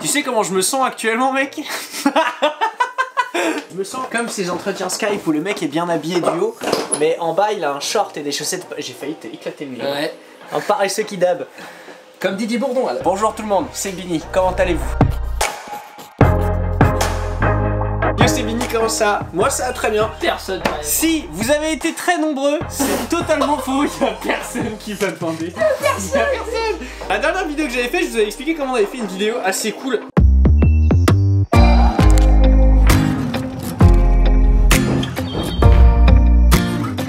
Tu sais comment je me sens actuellement, mec? Je me sens comme ces entretiens Skype où le mec est bien habillé du haut, mais en bas il a un short et des chaussettes. J'ai failli éclater le micro. Ouais. Un paresseux qui dab. Comme Didier Bourdon alors. Bonjour tout le monde, c'est Bini, comment allez-vous? Yo, c'est Bini, comment ça? Moi ça va très bien. Personne. Si vous avez été très nombreux, c'est totalement faux, il y a personne qui s'attendait. Personne. La dernière vidéo que j'avais fait, je vous avais expliqué comment on avait fait une vidéo assez cool.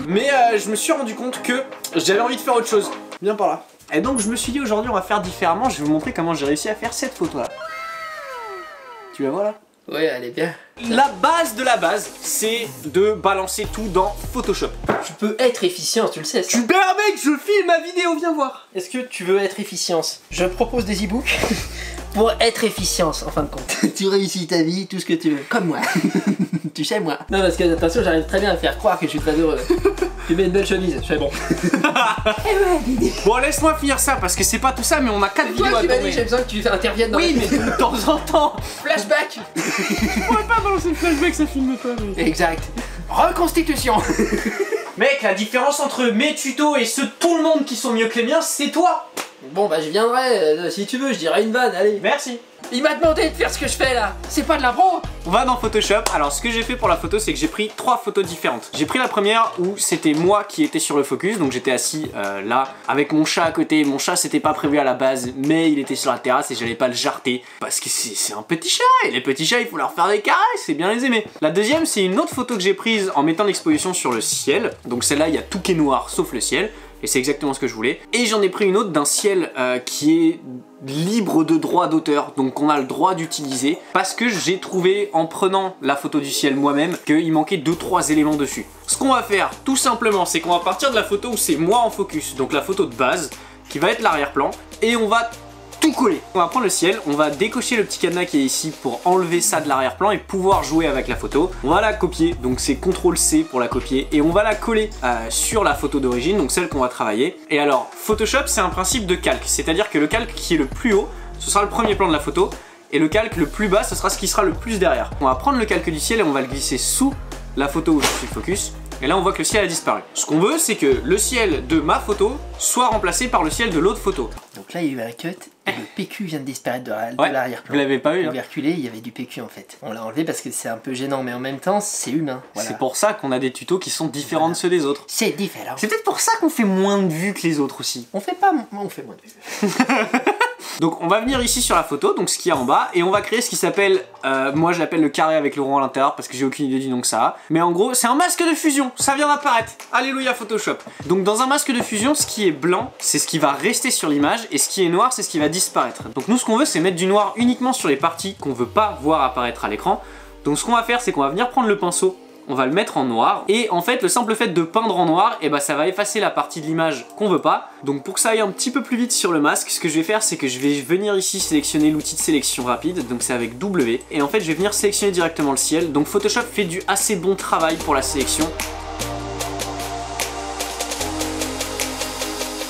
Mais je me suis rendu compte que j'avais envie de faire autre chose. Viens par là. Et donc je me suis dit aujourd'hui on va faire différemment. Je vais vous montrer comment j'ai réussi à faire cette photo là. Tu la vois là? Ouais, elle est bien. La base de la base, c'est de balancer tout dans Photoshop. Tu peux être efficient, tu le sais. Ça. Tu mec, je filme ma vidéo, viens voir. Est-ce que tu veux être efficience? Je propose des e-books pour être efficience en fin de compte. Tu réussis ta vie, tout ce que tu veux. Comme moi. Tu sais moi. Non parce que attention, j'arrive très bien à faire croire que je suis très heureux. Tu mets une belle chemise, je fais bon. Bon laisse-moi finir ça parce que c'est pas tout ça mais on a 4 vidéos à tourner. J'ai besoin que tu interviennes dans oui mais de temps en temps. Flashback. Tu pourrais pas balancer le flashback, ça filme pas mais... Exact. Reconstitution. Mec, la différence entre mes tutos et ceux de tout le monde qui sont mieux que les miens, c'est toi. Bon bah je viendrai, si tu veux, je dirai une vanne, allez. Merci. Il m'a demandé de faire ce que je fais là. C'est pas de l'impro. On va dans Photoshop. Alors ce que j'ai fait pour la photo, c'est que j'ai pris 3 photos différentes. J'ai pris la première où c'était moi qui étais sur le focus, donc j'étais assis là avec mon chat à côté. Mon chat c'était pas prévu à la base, mais il était sur la terrasse et j'allais pas le jarter parce que c'est un petit chat et les petits chats il faut leur faire des caresses, c'est bien les aimer. La deuxième c'est une autre photo que j'ai prise en mettant l'exposition sur le ciel. Donc celle-là il y a tout qui est noir sauf le ciel. Et c'est exactement ce que je voulais. Et j'en ai pris une autre d'un ciel qui est libre de droit d'auteur, donc qu'on a le droit d'utiliser, parce que j'ai trouvé en prenant la photo du ciel moi-même qu'il manquait 2-3 éléments dessus. Ce qu'on va faire tout simplement, c'est qu'on va partir de la photo où c'est moi en focus, donc la photo de base, qui va être l'arrière-plan, et on va tout coller. On va prendre le ciel, on va décocher le petit cadenas qui est ici pour enlever ça de l'arrière-plan et pouvoir jouer avec la photo. On va la copier, donc c'est CTRL-C pour la copier, et on va la coller sur la photo d'origine, donc celle qu'on va travailler. Et alors, Photoshop c'est un principe de calque, c'est-à-dire que le calque qui est le plus haut, ce sera le premier plan de la photo, et le calque le plus bas, ce sera ce qui sera le plus derrière. On va prendre le calque du ciel et on va le glisser sous la photo où je suis focus. Et là on voit que le ciel a disparu. Ce qu'on veut c'est que le ciel de ma photo soit remplacé par le ciel de l'autre photo. Donc là il y a eu un cut et le PQ vient de disparaître de l'arrière-plan. Vous l'avez pas eu hein. Il est reculé, il y avait du PQ en fait. On l'a enlevé parce que c'est un peu gênant mais en même temps c'est humain. Voilà. C'est pour ça qu'on a des tutos qui sont différents de ceux des autres. C'est différent. C'est peut-être pour ça qu'on fait moins de vues que les autres aussi. On fait moins de vues. Donc on va venir ici sur la photo, donc ce qu'il y a en bas, et on va créer ce qui s'appelle, moi je l'appelle le carré avec le rond à l'intérieur parce que j'ai aucune idée du nom que ça a. Mais en gros c'est un masque de fusion, ça vient d'apparaître. Alléluia Photoshop. Donc dans un masque de fusion, ce qui est blanc, c'est ce qui va rester sur l'image, et ce qui est noir, c'est ce qui va disparaître. Donc nous ce qu'on veut c'est mettre du noir uniquement sur les parties qu'on veut pas voir apparaître à l'écran. Donc ce qu'on va faire c'est qu'on va venir prendre le pinceau, on va le mettre en noir, et en fait le simple fait de peindre en noir, et bah ça va effacer la partie de l'image qu'on veut pas. Donc pour que ça aille un petit peu plus vite sur le masque, ce que je vais faire c'est que je vais venir ici sélectionner l'outil de sélection rapide, donc c'est avec W, et en fait je vais venir sélectionner directement le ciel. Donc Photoshop fait du assez bon travail pour la sélection.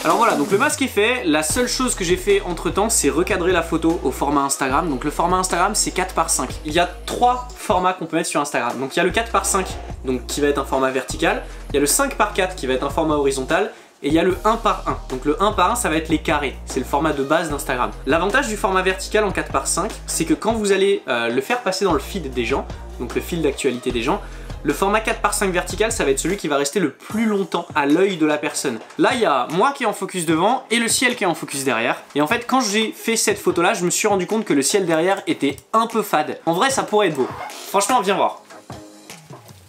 Alors voilà, donc le masque est fait, la seule chose que j'ai fait entre temps c'est recadrer la photo au format Instagram. Donc le format Instagram c'est 4:5. Il y a 3 formats qu'on peut mettre sur Instagram. Donc il y a le 4:5 donc, qui va être un format vertical, il y a le 5:4 qui va être un format horizontal, et il y a le 1:1. Donc le 1:1 ça va être les carrés, c'est le format de base d'Instagram. L'avantage du format vertical en 4:5 c'est que quand vous allez le faire passer dans le feed des gens, donc le fil d'actualité des gens, le format 4:5 vertical, ça va être celui qui va rester le plus longtemps à l'œil de la personne. Là, il y a moi qui est en focus devant et le ciel qui est en focus derrière. Et en fait, quand j'ai fait cette photo-là, je me suis rendu compte que le ciel derrière était un peu fade. En vrai, ça pourrait être beau. Franchement, viens voir.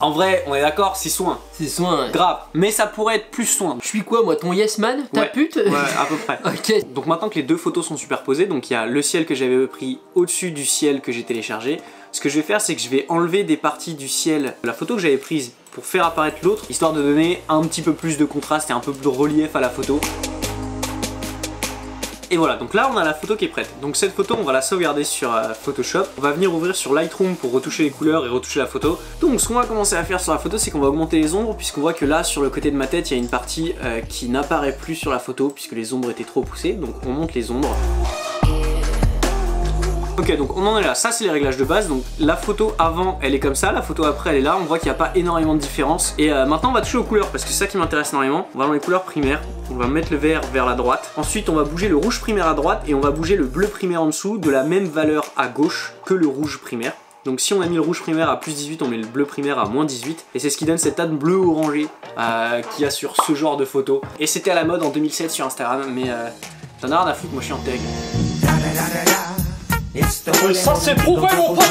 En vrai, on est d'accord, c'est soin. C'est soin. Ouais. Grave. Mais ça pourrait être plus soin. Je suis quoi, moi, ton yes man? Ta pute? Ouais, à peu près. Ok. Donc maintenant que les deux photos sont superposées, donc il y a le ciel que j'avais pris au-dessus du ciel que j'ai téléchargé. Ce que je vais faire, c'est que je vais enlever des parties du ciel, la photo que j'avais prise, pour faire apparaître l'autre, histoire de donner un petit peu plus de contraste et un peu de relief à la photo. Et voilà, donc là on a la photo qui est prête. Donc cette photo on va la sauvegarder sur Photoshop. On va venir ouvrir sur Lightroom pour retoucher les couleurs et retoucher la photo. Donc ce qu'on va commencer à faire sur la photo, c'est qu'on va augmenter les ombres, puisqu'on voit que là sur le côté de ma tête il y a une partie qui n'apparaît plus sur la photo puisque les ombres étaient trop poussées. Donc on monte les ombres. Ok, donc on en est là, ça c'est les réglages de base. Donc la photo avant elle est comme ça, la photo après elle est là. On voit qu'il n'y a pas énormément de différence. Et maintenant on va toucher aux couleurs parce que c'est ça qui m'intéresse énormément. On va dans les couleurs primaires, on va mettre le vert vers la droite. Ensuite on va bouger le rouge primaire à droite et on va bouger le bleu primaire en dessous de la même valeur à gauche que le rouge primaire. Donc si on a mis le rouge primaire à plus 18, on met le bleu primaire à moins 18. Et c'est ce qui donne cette teinte bleu orangé qu'il y a sur ce genre de photo. Et c'était à la mode en 2007 sur Instagram, mais j'en ai rien à foutre, moi je suis en tag. Ça c'est prouvé mon pote.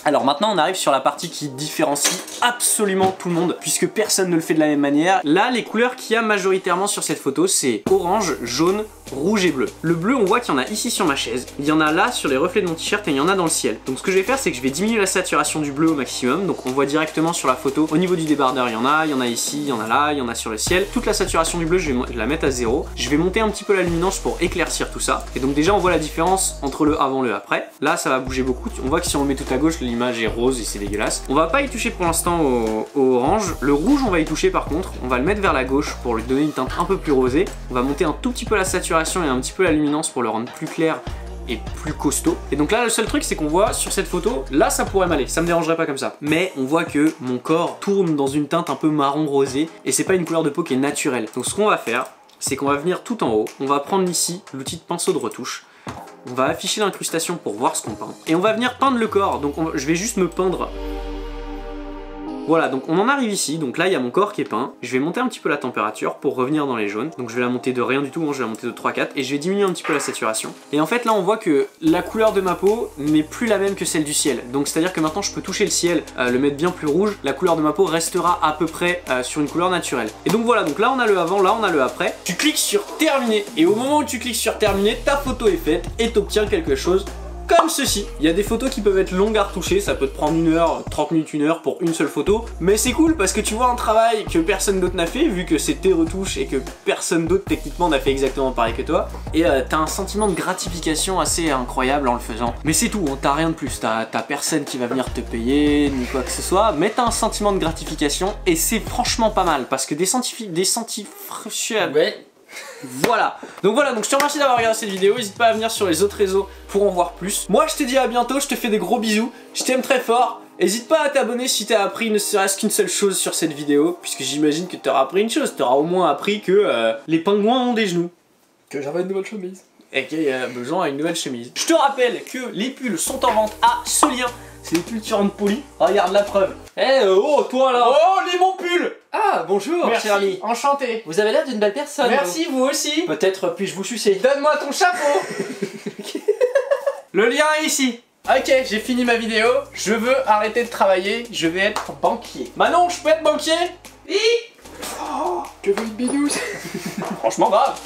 Alors maintenant on arrive sur la partie qui différencie absolument tout le monde, puisque personne ne le fait de la même manière. Là les couleurs qu'il y a majoritairement sur cette photo c'est orange, jaune, rouge et bleu. Le bleu on voit qu'il y en a ici sur ma chaise, il y en a là sur les reflets de mon t-shirt et il y en a dans le ciel. Donc ce que je vais faire c'est que je vais diminuer la saturation du bleu au maximum. Donc on voit directement sur la photo, au niveau du débardeur il y en a ici, il y en a là, il y en a sur le ciel. Toute la saturation du bleu je vais la mettre à 0. Je vais monter un petit peu la luminance pour éclaircir tout ça. Et donc déjà on voit la différence entre le avant et le après. Là ça va bouger beaucoup, on voit que si on met tout à gauche l'image est rose et c'est dégueulasse. On va pas y toucher pour l'instant au orange. Le rouge on va y toucher par contre, on va le mettre vers la gauche pour lui donner une teinte un peu plus rosée. On va monter un tout petit peu la saturation et un petit peu la luminance pour le rendre plus clair et plus costaud. Et donc là le seul truc c'est qu'on voit sur cette photo, là ça pourrait m'aller, ça me dérangerait pas comme ça. Mais on voit que mon corps tourne dans une teinte un peu marron rosé et c'est pas une couleur de peau qui est naturelle. Donc ce qu'on va faire c'est qu'on va venir tout en haut, on va prendre ici l'outil de pinceau de retouche. On va afficher l'incrustation pour voir ce qu'on peint. Et on va venir peindre le corps, donc je vais juste me peindre. Voilà, donc on en arrive ici, donc là il y a mon corps qui est peint. Je vais monter un petit peu la température pour revenir dans les jaunes. Donc je vais la monter de rien du tout, je vais la monter de 3-4 et je vais diminuer un petit peu la saturation. Et en fait là on voit que la couleur de ma peau n'est plus la même que celle du ciel. Donc c'est à dire que maintenant je peux toucher le ciel, le mettre bien plus rouge. La couleur de ma peau restera à peu près sur une couleur naturelle. Et donc voilà, donc là on a le avant, là on a le après. Tu cliques sur terminer et au moment où tu cliques sur terminer, ta photo est faite et t'obtiens quelque chose comme ceci. Il y a des photos qui peuvent être longues à retoucher, ça peut te prendre 1 heure, 30 minutes, 1 heure pour une seule photo, mais c'est cool parce que tu vois un travail que personne d'autre n'a fait, vu que c'est tes retouches et que personne d'autre techniquement n'a fait exactement pareil que toi, et t'as un sentiment de gratification assez incroyable en le faisant. Mais c'est tout, hein, t'as rien de plus, t'as personne qui va venir te payer, ni quoi que ce soit, mais t'as un sentiment de gratification, et c'est franchement pas mal, parce que ouais. Voilà, donc je te remercie d'avoir regardé cette vidéo, n'hésite pas à venir sur les autres réseaux pour en voir plus. Moi je te dis à bientôt, je te fais des gros bisous, je t'aime très fort. N'hésite pas à t'abonner si t'as appris ne serait-ce qu'une seule chose sur cette vidéo, puisque j'imagine que t'auras appris une chose, t'auras au moins appris que les pingouins ont des genoux. Que j'avais une nouvelle chemise. Et que Jean a une nouvelle chemise. Je te rappelle que les pulls sont en vente à ce lien. C'est des pulls qui rendent polis. Regarde la preuve. Oh, toi là. Oh, les mon pull. Ah, bonjour, merci, cher ami. Enchanté. Vous avez l'air d'une belle personne. Merci, vous aussi. Peut-être puis-je vous sucer. Donne-moi ton chapeau. Le lien est ici. Ok, j'ai fini ma vidéo. Je veux arrêter de travailler. Je vais être banquier. Manon, je peux être banquier? Oui. Oh, que veux une bidouze. Franchement grave.